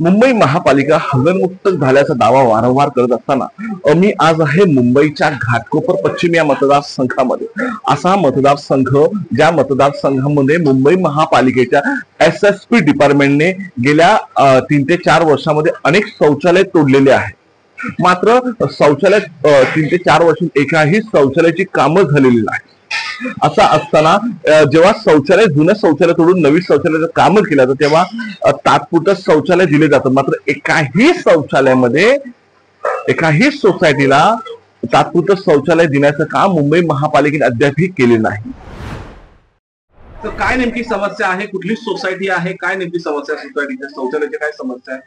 मुंबई महापालिका हगनमुक्त झाल्याचा दावा वारंवार करत असताना मी आज आहे मुंबईच्या घाटकोपर पश्चिम या मतदारसंघामध्ये। असा मतदारसंघ ज्या मतदारसंघामध्ये मुंबई महापालिकेच्या SSP डिपार्टमेंटने गेल्या 3 ते 4 वर्षांमध्ये अनेक शौचालय तोडलेले आहेत। मात्र शौचालय 3 ते 4 वर्षात एकाही शौचालयाची कामं झालेली नाही। असा असताना जेव्हा शौचालय जुनं शौचालय तोडून नवीन शौचालयाचं काम केलं जातं तेव्हा तात्पुरतं शौचालय दिले जातं। मात्र एकाही शौचालयामध्ये एकाही सोसायटीला तात्पुरतं शौचालय देण्याचं काम मुंबई महापालिकेने अद्यापही केले नाही। तर काय नेमकी समस्या आहे, कुठली सोसायटी आहे, काय नेमकी समस्या सोसायटीच्या शौचालयाची काय समस्या आहे?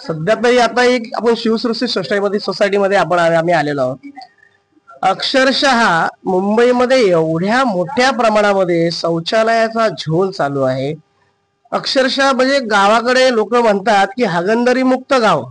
सध्या तरी आता एक आपण शिवसृष्टी सोसायटीमध्ये आम्ही आलेलो आहोत। अक्षरशः मुंबईमध्ये एवढ्या मोठ्या प्रमाणामध्ये शौचालयाचा झोल चालू आहे। अक्षरशः म्हणजे गावाकडे लोक म्हणतात की हागणदारी मुक्त गाव,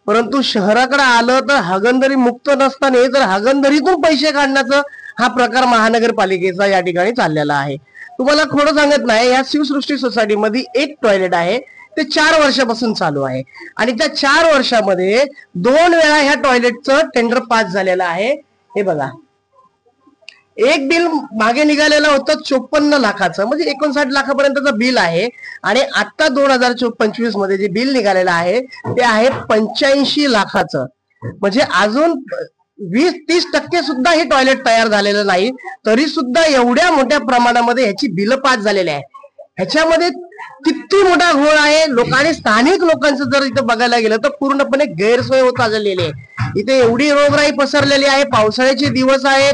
परंतु शहराकडे आलं तर हागणदारी मुक्त नसताना तर हागणदारीतून पैसे काढण्याचा हा प्रकार महानगरपालिकेचा या ठिकाणी चाललेला आहे। तुम्हाला खोडं सांगत नाही, या शिवसृष्टी सोसायटीमध्ये एक टॉयलेट आहे, ते 4 वर्षापासून चालू आहे आणि त्या 4 वर्षामध्ये 2 वेळा ह्या टॉयलेटचं टेंडर पास झालेलं आहे। हे बघा, एक बिल मागे निघालेलं होतं 54 लाखाचं, म्हणजे 59 लाखापर्यंतचं बिल आहे आणि आता 2025 मध्ये जे बिल निघालेलं आहे ते आहे 85 लाखाचं। म्हणजे अजून 20-30% सुद्धा हे टॉयलेट तयार झालेलं नाही, तरी सुद्धा एवढ्या मोठ्या प्रमाणामध्ये ह्याची बिल पास झालेली आहे। ह्याच्यामध्ये किती मोठा घोळ आहे। लोकांनी स्थानिक लोकांचं जर इथं बघायला गेलं तर पूर्णपणे गैरसोय होत आलेली आहे। इथे एवढी रोगराई पसरलेली आहे, पावसाळ्याचे दिवस आहेत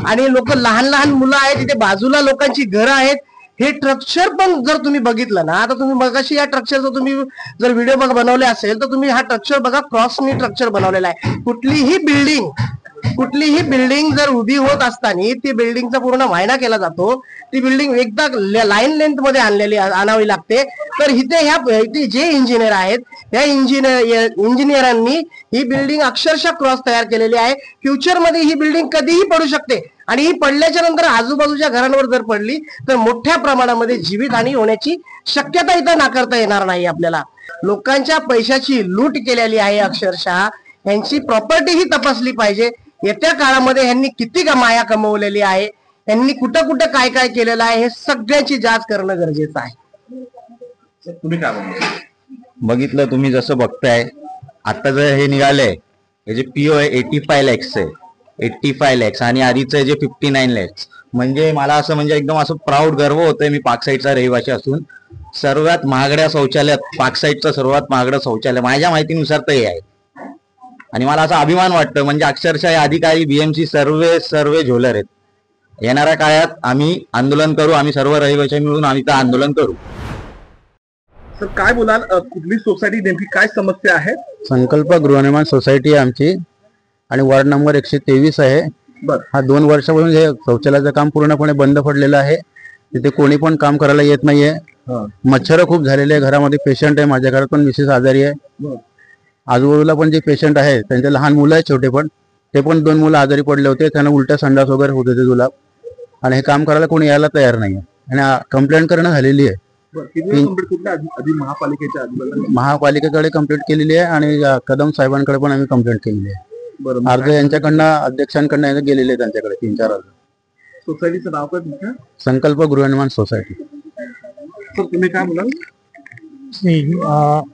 आणि लोक लहान लहान मुलं आहेत, इथे बाजूला लोकांची घरं आहेत। हे स्ट्रक्चर पण जर तुम्ही बघितलं ना, आता तुम्ही मगाशी या स्ट्रक्चरचा तुम्ही जर व्हिडिओ बनवले असेल तर तुम्ही हा स्ट्रक्चर बघा, क्रॉसनी स्ट्रक्चर बनवलेला आहे। कुठलीही बिल्डिंग जर उभी होत असताना ती बिल्डिंगचा पूर्ण वायना केला जातो, ती बिल्डिंग एकदा लाईन लेंथ मध्ये आणावी लागते। तर इथे जे इंजिनियर आहेत या इंजिनियरांनी ही बिल्डिंग अक्षरशः क्रॉस तयार केलेली आहे। फ्युचर मध्ये ही बिल्डिंग कधीही पडू शकते आणि ही पडल्याच्या नंतर आजूबाजूच्या घरांवर जर पडली तर मोठ्या प्रमाणामध्ये जीवितहानी होण्याची शक्यता इथं नाकारता येणार नाही। आपल्याला लोकांच्या पैशाची लूट केलेली आहे। अक्षरशः यांची प्रॉपर्टी ही तपासली पाहिजे। येत्या काळामध्ये यांनी किती माया कमवलेली आहे, यांनी कुठं कुठं काय काय केलेलं आहे, हे सगळ्याची जाच करणं गरजेचं आहे। तुम्ही काय म्हणता? बघितलं तुम्ही जसं बघताय, आता जर हे निघालंय हे जे PO आहे 85 lakhs आहे, 85 lakhs आणि आधीचं जे 59 lakhs, म्हणजे मला असं म्हणजे एकदम असं प्राऊड गर्व होतोय मी पार्क साईडचा रहिवासी असून। सर्वात महागड्या शौचालयात पार्क साईडचं सर्वात महागडं शौचालय माझ्या माहितीनुसार तर हे आहे आणि मला असा अभिमान वाटतं। म्हणजे अक्षरशः अधिकारी BMC सर्व झोलर आहेत। येणाऱ्या काळात आम्ही आंदोलन करू, आम्ही सर्व रहिवासी मिळून आम्ही तर आंदोलन करू। तर काय बोलाल, कुठली सोसायटी नेमकी काय समस्या आहे? संकल्प गृहनिर्माण सोसायटी आहे आमची आणि वार्ड नंबर 123 आहे। हा 2 वर्षापासून हे शौचालयाचं काम पूर्णपणे बंद पडलेलं आहे। तिथे कोणी पण काम करायला येत नाहीये। मच्छर खूप झालेले आहे, घरामध्ये पेशंट आहे, माझ्या घरात पण मिसेस आजारी आहे, आजूबाजूला पण जे पेशंट आहे त्यांचे लहान मुलं आहेत छोटे, पण ते पण 2 मुलं आजारी पडले होते, त्यांना उलट्या संडास वगैरे होते ते जुलाब, आणि हे काम करायला कोणी यायला तयार नाही आहे आणि कंप्लेंट करणं झालेली आहे। महापालिकेकडे कंप्लेंट केलेली आहे आणि कदम साहेबांकडे पण आम्ही कंप्लेंट केलेली आहे। अर्ज यांच्याकडनं अध्यक्षांकडनं गेलेले त्यांच्याकडे 3-4 अर्ज। सोसायटीचं नाव काय? संकल्प गृहनिर्माण सोसायटी। तर तुम्ही काय म्हणाल?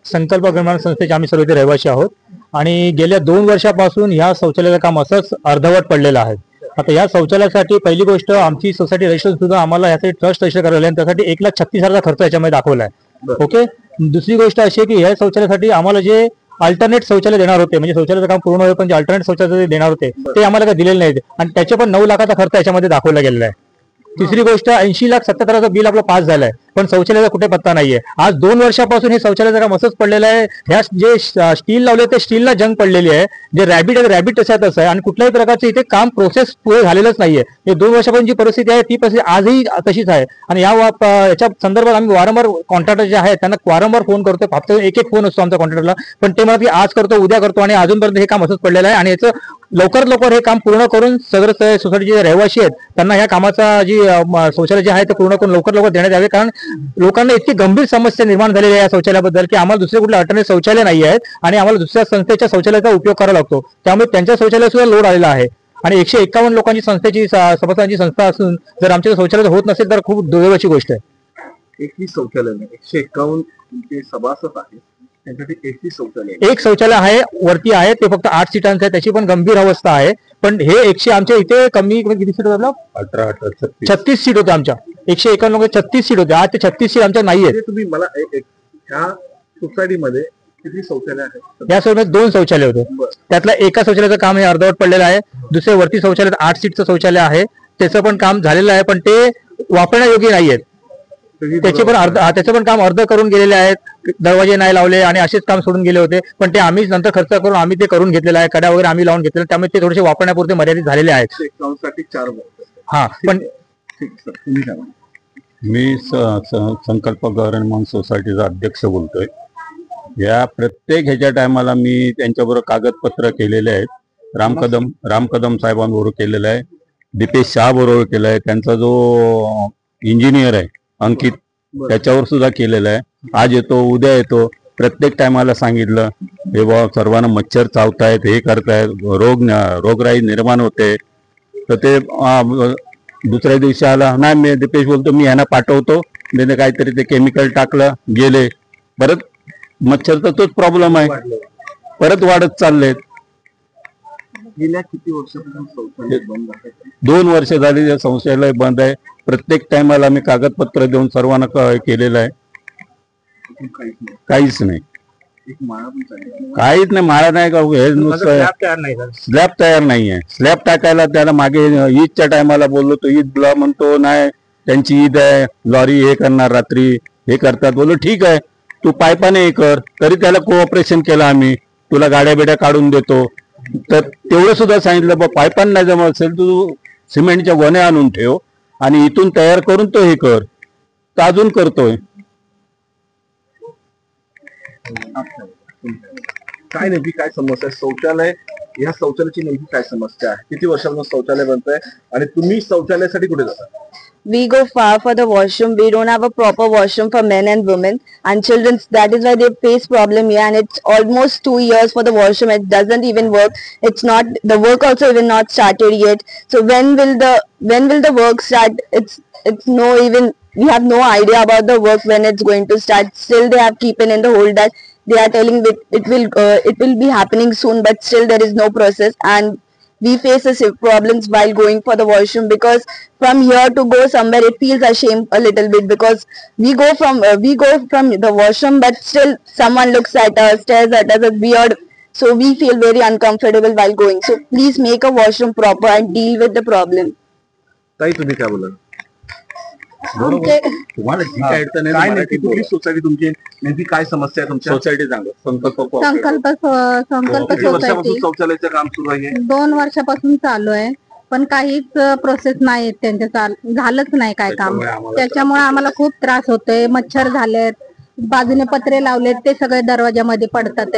संकल्प गृहनिर्माण संस्थेचे आम्ही सर्व रहिवासी आहोत आणि गेल्या 2 वर्षापासून ह्या शौचालयाचं काम असंच अर्धवट पडलेलं आहे। आता या शौचालयासाठी पहिली गोष्ट, आमची सोसायटी रजिस्टर सुद्धा आम्हाला यासाठी ट्रस्ट रजिस्टर करायला आहे, त्यासाठी 1,36,000चा खर्च याच्यामध्ये दाखवला आहे। ओके, दुसरी गोष्ट अशी आहे की या शौचालयासाठी आम्हाला जे अल्टरनेट शौचालय देणार होते, म्हणजे शौचालयाचं काम पूर्ण होईल पण जे अल्टरनेट शौचालय देणार होते ते आम्हाला काही दिलेले नाहीत आणि त्याचे पण 9 लाखाचा खर्च याच्यामध्ये दाखवला गेलेला आहे। तिसरी गोष्ट, 80,77,000चं बिल आपलं पास झालंय पण शौचालयाचा कुठे पत्ता नाहीये। आज 2 वर्षापासून हे शौचालयाचं काम असंच पडलेलं आहे। ह्या जे स्टील लावले ते स्टीलला जंग पडलेली आहे, जे रॅबिट तसं आहे आणि कुठल्याही प्रकारचं इथे काम प्रोसेस पुढे झालेलंच नाहीये। हे 2 वर्षापासून जी परिस्थिती आहे ती परिस्थिती आजही तशीच आहे आणि याच्या संदर्भात आम्ही वारंवार कॉन्ट्रॅक्टर जे आहेत त्यांना वारंवार फोन करतो, फक्त एक फोन असतो आमच्या कॉन्ट्रॅक्टरला, पण ते म्हणतात की आज करतो उद्या करतो आणि अजूनपर्यंत हे काम असंच पडलेलं आहे आणि याचं लवकर हे काम पूर्ण करून सदर सोसायटीचे रहिवासी आहेत त्यांना ह्या कामाचा जी शौचालय जे आहे ते पूर्ण करून लवकर देण्यात यावे, कारण लोकांना इतकी गंभीर समस्या निर्माण झालेली आहे या शौचालयाबद्दल की आम्हाला दुसरे कुठले अल्टरनेट शौचालय नाही आहेत आणि आम्हाला दुसऱ्या संस्थेच्या शौचालयाचा उपयोग करावा लागतो. त्यामुळे त्यांच्या शौचालयात सुद्धा लोड आलेला आहे आणि 151 लोकांची संस्थेची सभासदांची संस्था असून जर आमच्या शौचालय होत नसेल तर खूप दुर्दैवाची गोष्ट आहे. 21 शौचालय नाही, 151 तुमचे सभासद आहेत त्यांच्यासाठी 21 शौचालय. एक शौचालय आहे वरती आहे ते फक्त 8 सीटांचं आहे, त्याची पण गंभीर अवस्था आहे. पण हे 100 आमच्या इथे कमी किती सीट होतं? 36 सीट होते आमच्या 151 लोक 36 सीट होते. आज ते 36 सीट आमच्या नाही आहेत. तुम्ही मला ह्या सोसायटीमध्ये किती शौचालय आहेत? या सोबत 2 शौचालय होते, त्यातलं एका शौचालयाचं काम हे अर्धवट पडलेलं आहे. दुसरे वरती शौचालयात 8 सीटचं शौचालय आहे, त्याचं पण काम झालेलं आहे पण ते वापरण्यायोग्य नाहीयेत. त्याचं पण काम अर्ध करून गेलेले आहेत, दरवाजे नाही लावले आणि असेच काम सोडून गेले होते. पण ते आम्हीच नंतर खर्च करून आम्ही ते करून घेतलेलं आहे, कड्या वगैरे आम्ही लावून घेतलेलं, त्यामुळे ते थोडेसे वापरण्यापुरते मर्यादित झालेले आहेत. 4 हा पण मी संकल्प गव्हर्नमेंट सोसायटीचा अध्यक्ष बोलतोय. या प्रत्येक ह्याच्या टायमाला मी त्यांच्याबरोबर कागदपत्र केलेले आहेत. राम कदम साहेबांबरोबर केलेलं आहे, दीपेश शाह बरोबर केलं आहे, त्यांचा जो इंजिनियर आहे अंकित त्याच्यावर सुद्धा केलेलं आहे. आज येतो उद्या येतो, प्रत्येक टायमाला सांगितलं हे बा सर्वांना मच्छर चावतायत, हे करतायत, रोगराई निर्माण होते. तर ते दुसऱ्या दिवशी आला नाही, मी दीपेश बोलतो मी ह्यांना पाठवतो, त्याने काहीतरी ते केमिकल टाकलं गेले, परत मच्छरचा तोच प्रॉब्लेम आहे, परत वाढत चाललेत. गेल्या किती वर्षापासून शौचालय बंद आहे? 2 वर्ष झाली शौचालय बंद आहे. प्रत्येक टायमाला मी कागदपत्र देऊन सर्वांना केलेलं आहे, काहीच नाही. काहीच नाही, माळा नाही का, हे नुसतं स्लॅब तयार नाहीये. स्लॅब टाकायला त्याला मागे ईदच्या टायमाला बोललो, तो ईदला म्हणतो नाही त्यांची ईद आहे, लॉरी हे करणार रात्री हे करतात. बोललो ठीक आहे तू पायपाने हे कर, तरी त्याला कोऑपरेशन केलं आम्ही, तुला गाड्या बिड्या काढून देतो. तर तेवढं सुद्धा सांगितलं बा पायपान नाही जमत असेल तू सिमेंटच्या गोण्या आणून ठेव आणि इथून तयार करून तो हे कर, तर अजून करतोय. काय नेमकी काय समस्या आहे शौचालय, या शौचालयाची नेमकी काय समस्या आहे? किती वर्षापासून शौचालय बनत आहे आणि तुम्ही शौचालयासाठी कुठे जाता? We go far for the washroom. We don't have a proper washroom for men and women and children. That is why they face problem here, and it's almost 2 years for the washroom. It doesn't even work. It's not, the work also even not started yet. So when will the work start? It's no, even we have no idea about the work when it's going to start. Still they have keeping in the hold that they are telling it will be happening soon, but still there is no process, and we face problems while going for the washroom, because from here to go somewhere it feels ashamed a little bit, because we go from the washroom, but still someone looks at us, stares at us as weird, so we feel very uncomfortable while going. So please make a washroom proper and deal with the problem. ताई तुम्ही काय बोला? तुम्हाला जी काय अडचण आहे, काय नेमकी कुठली सोसायटी तुमची, नेमकी काय समस्या आहे तुमच्या? सोसायटी सांगा. संकल्प किती वर्षापासून सोसायटी शौचालयाचं काम सुरू आहे? 2 वर्षापासून चालू आहे, पण काहीच प्रोसेस नाही त्यांच्या झालंच नाही काय काम. त्याच्यामुळे आम्हाला खूप त्रास होतोय. मच्छर झालेत, बाजूने पत्रे लावलेत, ते सगळे दरवाजामध्ये पडतात.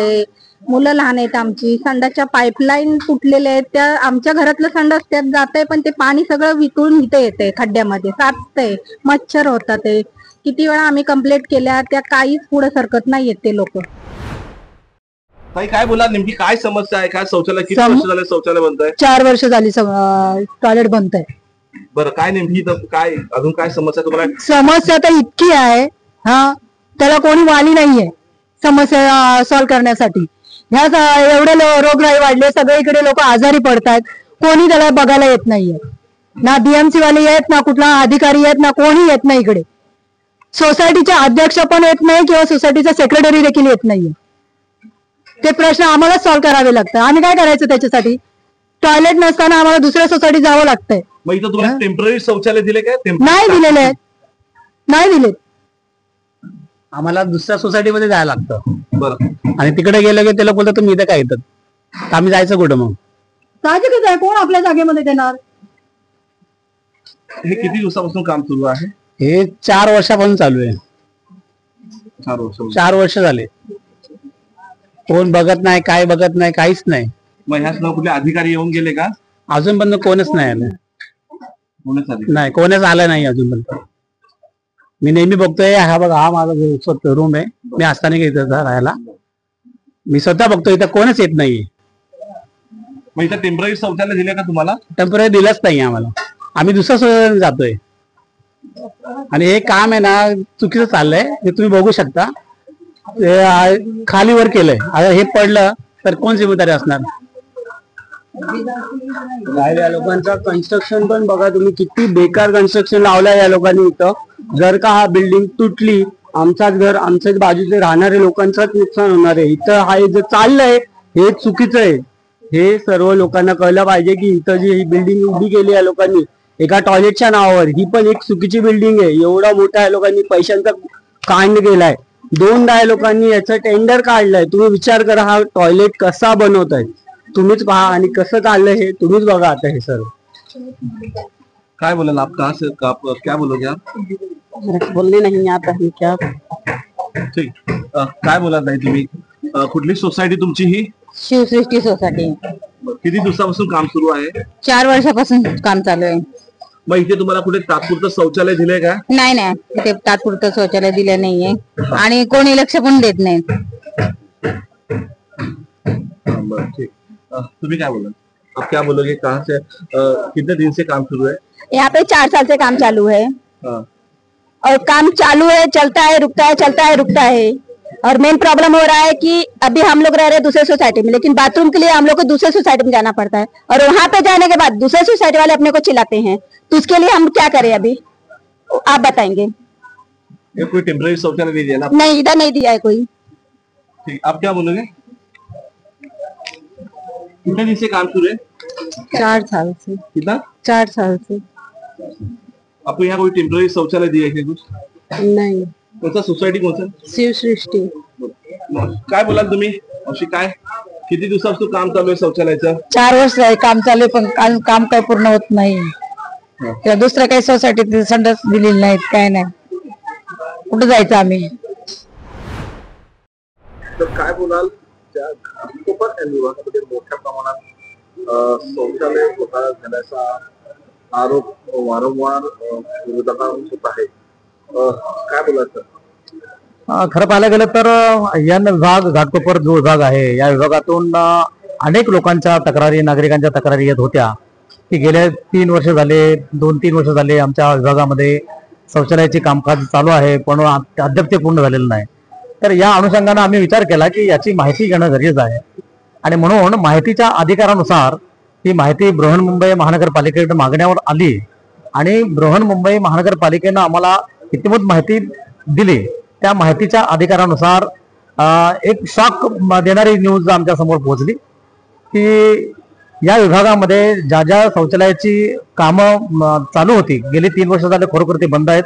मुलं लहान आहेत आमची, संडासच्या पाईपलाईन तुटलेल्या आहेत, त्या आमच्या घरातलं संडास त्यात जात आहे, पण ते पाणी सगळं वितळून इथे येते, खड्ड्यामध्ये साचतंय, मच्छर होतात. किती वेळा आम्ही कंप्लेंट केल्या, त्या काहीच पुढे सरकत नाहीयेत ते लोक. ताई काय बोला, नेमकी काय समस्या आहे? काय शौचालय किती वर्ष झाले शौचालय बनत आहे? 4 वर्ष झाली टॉयलेट बनतंय. बरं काय नेमकी काय अजून काय समस्या तुम्हाला? समस्या तर इतकी आहे, हा त्याला कोणी वाली नाहीये समस्या सॉल्व्ह करण्यासाठी. ह्या एवढे रोगराई वाढले, सगळीकडे लोक आजारी पडतात, कोणी त्याला बघायला येत नाहीये. ना बीएमसी वाले येत, ना कुठला अधिकारी येत, ना कोणी येत नाही इकडे. सोसायटीचे अध्यक्ष पण येत नाही किंवा सोसायटीचा सेक्रेटरी देखील येत नाहीये. ते प्रश्न आम्हाला सॉल्व्ह करावे लागतात. आम्ही काय करायचं त्याच्यासाठी? टॉयलेट नसताना आम्हाला दुसऱ्या सोसायटी जावं लागतंय. मग इथं तुम्हाला टेम्पररी शौचालय दिले काय? नाही दिलेले आहेत, नाही दिलेत. आम्हाला दुसऱ्या सोसायटीमध्ये जायला लागतं. बरं, आणि तिकडे गेलं की त्याला बोलतात तुम्ही इथं काय येतात, आम्ही जायचं कुठं? मग साहजिकच आहे, कोण आपल्या जागेमध्ये देणार? हे किती दिवसापासून काम सुरू आहे? हे 4 वर्षापासून चालू आहे. 4 वर्ष झाले. कोण बघत नाही, काय बघत नाही, काहीच नाही. मग ह्याच ना कुठले अधिकारी येऊन गेले का? अजूनपर्यंत कोणच नाही आलं. कोणच आले? नाही, कोणच आलं नाही अजूनपर्यंत. मी नेहमी बघतोय, हा बघा हा माझा रूम आहे, मी असताना इथं राहायला, मी स्वतः बघतोय इथं कोणच येत नाहीये. मग इथं टेम्पररी शौचालय दिले का तुम्हाला? टेम्पररी दिलंच नाही आम्हाला, आम्ही दुसऱ्या शोधायला जातोय. आणि हे काम आहे ना चुकीचं चाललंय, हे तुम्ही बघू शकता. खाली वर केलंय, आता हे पडलं तर कोण जिम्मेदारी असणार? या लोकांचं कन्स्ट्रक्शन पण बघा तुम्ही, किती बेकार कन्स्ट्रक्शन लावलंय या लोकांनी इथं. जर का हा बिल्डिंग तुटली, आमचाच घर, आमच्याच बाजूचे राहणारे लोकांचंच नुकसान होणार आहे. इथं हा जे चाललंय हे चुकीचं आहे. हे सर्व लोकांना कळलं पाहिजे की इथं जी ही बिल्डिंग उभी केली या लोकांनी एका टॉयलेटच्या नावावर, ही पण एक चुकीची बिल्डिंग आहे. एवढा मोठा या लोकांनी पैशांचा कांड केलाय. 2दा या लोकांनी याचं टेंडर काढलंय. तुम्ही विचार करा, हा टॉयलेट कसा बनवताय तुम्हीच पहा, आणि कसं चाललंय हे तुम्हीच बघा. आता हे सर्व काय बोलेल आप? कहाँ से क्या बोलोगे आप? बोलले नाही आता मी क्या. ठीक. काय बोलत नाही तुम्ही? कुठली सोसायटी तुमची ही? शिवसृष्टी सोसायटी. किती दिवसापासून काम सुरू आहे? 4 वर्षापासून काम चालू आहे. मग इथे तुम्हाला कुठे तात्पुरतं शौचालय दिलंय का? नाही नाही, इथे तात्पुरतं शौचालय दिलं नाहीये आणि कोणी लक्ष पण देत नाही. ठीक. तुम्ही काय बोला? आप क्या बोलोगे? कहाँ से कितने दिन से काम शुरू है? यहाँ पे 4 साल से काम चालू है. और काम चालू है, चलता है, रुकता है, चलता है, रुकता है. और मेन प्रॉब्लम हो रहा है कि अभी हम लोग रह रहे हैं दूसरे सोसाइटी में, लेकिन बाथरूम के लिए हम लोग को दूसरे सोसाइटी में जाना पड़ता है. और वहां पे जाने के बाद दूसरे सोसाइटी वाले अपने को चिल्लाते हैं. तो उसके लिए हम क्या करें अभी, आप बताएंगे? ये कोई टेम्पररी शौचालय नहीं दिया ना? नहीं, इधर नहीं दिया है कोई. ठीक. आप क्या बोलोगे? कितने दिन से काम शुरू है? 4 साल से. कितना? 4 साल से. आपको यहाँ कोई टेम्पररी शौचालय दिया है कुछ? नाही. कोणता सोसायटी कोणता? शिवसृष्टी. काय बोलाल तुम्ही? अशी काय किती दिवसापासून काम चालू आहे शौचालयाचं? 4 वर्ष आहे काम चालू आहे, पण काम काही पूर्ण होत नाही. त्या दुसऱ्या काही सोसायटीत संडास दिलेली नाहीत, काय नाही. कुठे जायचं आम्ही? तर काय बोलाल? त्या घाटकोपर या विभागामध्ये मोठ्या प्रमाणात शौचालय घोटाळा झाल्याचा आरोप वारंवार विरोधकांकडून होत आहे. काय बोलायचं? खरं पाहायला गेलं तर या विभाग, घाटकोपर जो विभाग आहे, या विभागातून अनेक लोकांच्या तक्रारी, नागरिकांच्या तक्रारी येत होत्या की गेल्या 3 वर्ष झाले, 2-3 वर्ष झाले आमच्या विभागामध्ये शौचालयाचे कामकाज चालू आहे, पण अद्याप ते पूर्ण झालेलं नाही. तर या अनुषंगाने आम्ही विचार केला की याची माहिती घेणं गरजेचं आहे. आणि म्हणून माहितीच्या अधिकारानुसार ही माहिती बृहन्मुंबई महानगरपालिकेकडे मागण्यावर आली आणि बृहन्मुंबई महानगरपालिकेनं आम्हाला इतिमत माहिती दिली. त्या माहितीच्या अधिकारानुसार एक शॉक देणारी न्यूज आमच्या समोर पोहोचली की या विभागामध्ये ज्या ज्या शौचालयाची कामं चालू होती, गेली 3 वर्ष झाले खरोखर ते बंद आहेत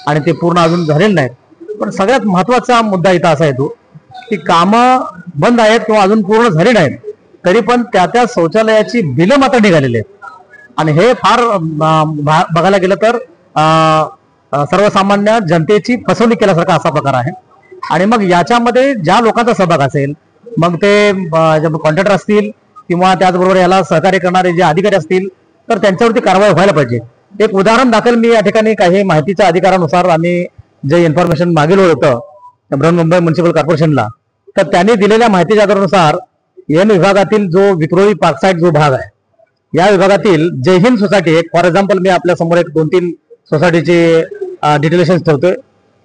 आणि ते पूर्ण अजून झालेले नाहीत. पण सगळ्यात महत्वाचा मुद्दा इथं असा येतो की कामं बंद आहेत किंवा अजून पूर्ण झाली नाहीत, तरी पण त्या शौचालयाची बिलं मात्र निघालेली आहेत. आणि हे फार बघायला गेलं तर सर्वसामान्य जनतेची फसवणूक केल्यासारखा असा प्रकार आहे. आणि मग याच्यामध्ये ज्या लोकांचा सहभाग असेल, मग ते कॉन्ट्रॅक्टर असतील किंवा त्याचबरोबर याला सहकार्य करणारे जे अधिकारी असतील, तर त्यांच्यावरती कारवाई व्हायला पाहिजे. एक उदाहरण दाखल मी या ठिकाणी काही माहितीच्या अधिकारानुसार आम्ही जे इन्फॉर्मेशन मागेलं होतं बृहन्मुंबई म्युनिसिपल कॉर्पोरेशनला, तर त्यांनी दिलेल्या माहितीच्या आधारानुसार एन विभागातील जो विक्रोळी पार्कसाईड जो भाग आहे, या विभागातील जय हिंद सोसायटी, फॉर एक्झाम्पल मी आपल्या समोर एक 2-3 सोसायटीचे डिटेलेशन ठेवतोय.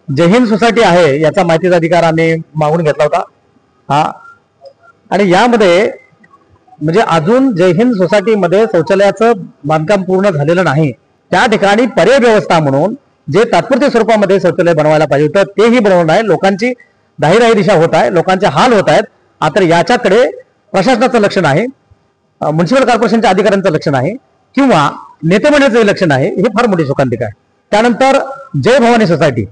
जय हिंद सोसायटी आहे, याचा माहितीचा अधिकार आम्ही मागून घेतला होता. आणि यामध्ये म्हणजे अजून जय हिंद सोसायटीमध्ये शौचालयाचं बांधकाम पूर्ण झालेलं नाही. त्या ठिकाणी पर्याय व्यवस्था म्हणून जे तात्पुरत्या स्वरूपामध्ये शौचालय बनवायला पाहिजे होतं तेही बनवलं आहे. लोकांची दाहीराही दिशा होत आहे, लोकांचे हाल होत आहेत. आता याच्याकडे प्रशासनाचं लक्ष नाही, म्युनिसिपल कॉर्पोरेशनच्या अधिकाऱ्यांचं लक्ष नाही किंवा नेतेमंडळाचं लक्ष नाही. हे फार मोठी शोकांतिका आहे. त्यानंतर जय भवानी सोसायटी,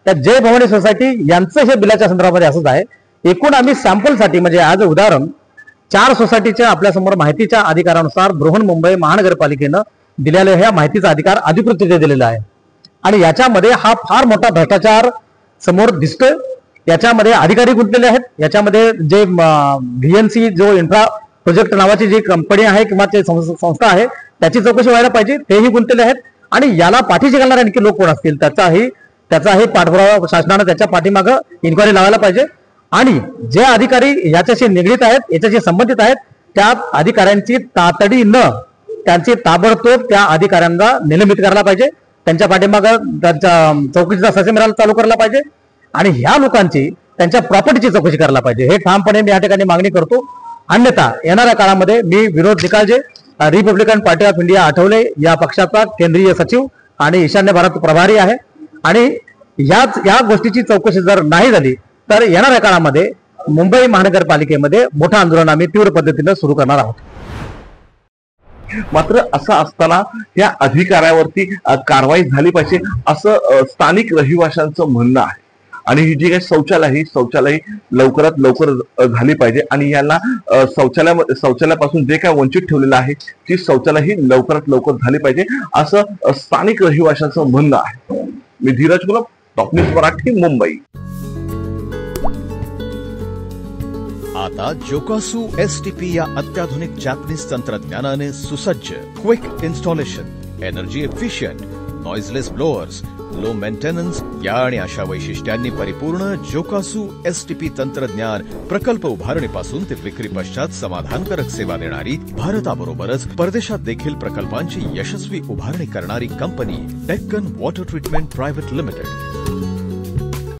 त्या जय भवानी सोसायटी यांचं हे बिलाच्या संदर्भामध्ये असंच आहे. एकूण आम्ही सॅम्पलसाठी म्हणजे आज उदाहरण 4 सोसायटीच्या आपल्यासमोर माहितीच्या अधिकारानुसार बृहन्मुंबई महानगरपालिकेनं दिलेल्या ह्या माहितीचा अधिकार अधिकृतरित्या दिलेला आहे. आणि याच्यामध्ये हा फार मोठा भ्रष्टाचार समोर दिसतोय. याच्यामध्ये अधिकारी गुंतलेले आहेत, याच्यामध्ये जे VNC जो इन्फ्रा प्रोजेक्ट नावाची जी कंपनी आहे किंवा ते संस्था आहे त्याची चौकशी व्हायला पाहिजे, तेही गुंतलेले आहेत. आणि याला पाठीशी घालणारे आणखी लोक कोण असतील त्याचाही पाठपुरावा शासनानं त्याच्या पाठीमागं इन्क्वायरी लावायला पाहिजे आणि जे अधिकारी याच्याशी निगडीत आहेत, याच्याशी संबंधित आहेत, त्या अधिकाऱ्यांची तातडीनं त्यांची ताबडतोब त्या अधिकाऱ्यांना निलंबित करायला पाहिजे. त्यांच्या पाठीमागं त्यांच्या चौकशीचा ससेमिराला चालू करायला पाहिजे आणि ह्या लोकांची त्यांच्या प्रॉपर्टीची चौकशी करायला पाहिजे. हे ठामपणे मी या ठिकाणी मागणी करतो. अन्यथा येणाऱ्या काळामध्ये मी Vinod Nikalje, Republican Party of India Athawale या पक्षाचा केंद्रीय सचिव आणि ईशान्य भारत प्रभारी आहे आणि या गोष्टीची चौकशी जर नाही झाली तर येणाऱ्या काळामध्ये मुंबई महानगरपालिकेमध्ये मोठं आंदोलन आम्ही तीव्र पद्धतीनं सुरू करणार आहोत. मात्र असं असताना या अधिकाऱ्यावरती कारवाई झाली पाहिजे असं स्थानिक रहिवाशांचं म्हणणं आहे आणि ही जी काही शौचालय लवकरात लवकर झाली पाहिजे आणि यांना शौचालयापासून जे काय वंचित ठेवलेलं आहे ती शौचालय ही लवकरात लवकर झाली पाहिजे असं स्थानिक रहिवाशांचं म्हणणं आहे. मी धीरज गुलाब, टॉप न्यूज मराठी, मुंबई. आता जोकासू STP या अत्याधुनिक जॅपनीज तंत्रज्ञानाने सुसज्ज, quick installation, energy efficient, noiseless blowers, low maintenance या आणि अशा वैशिष्ट्यांनी परिपूर्ण जोकासू STP तंत्रज्ञान प्रकल्प उभारणीपासून ते विक्री पश्चात समाधानकारक सेवा देणारी, भारताबरोबरच परदेशात देखील प्रकल्पांची यशस्वी उभारणी करणारी company Deccan water treatment private limited.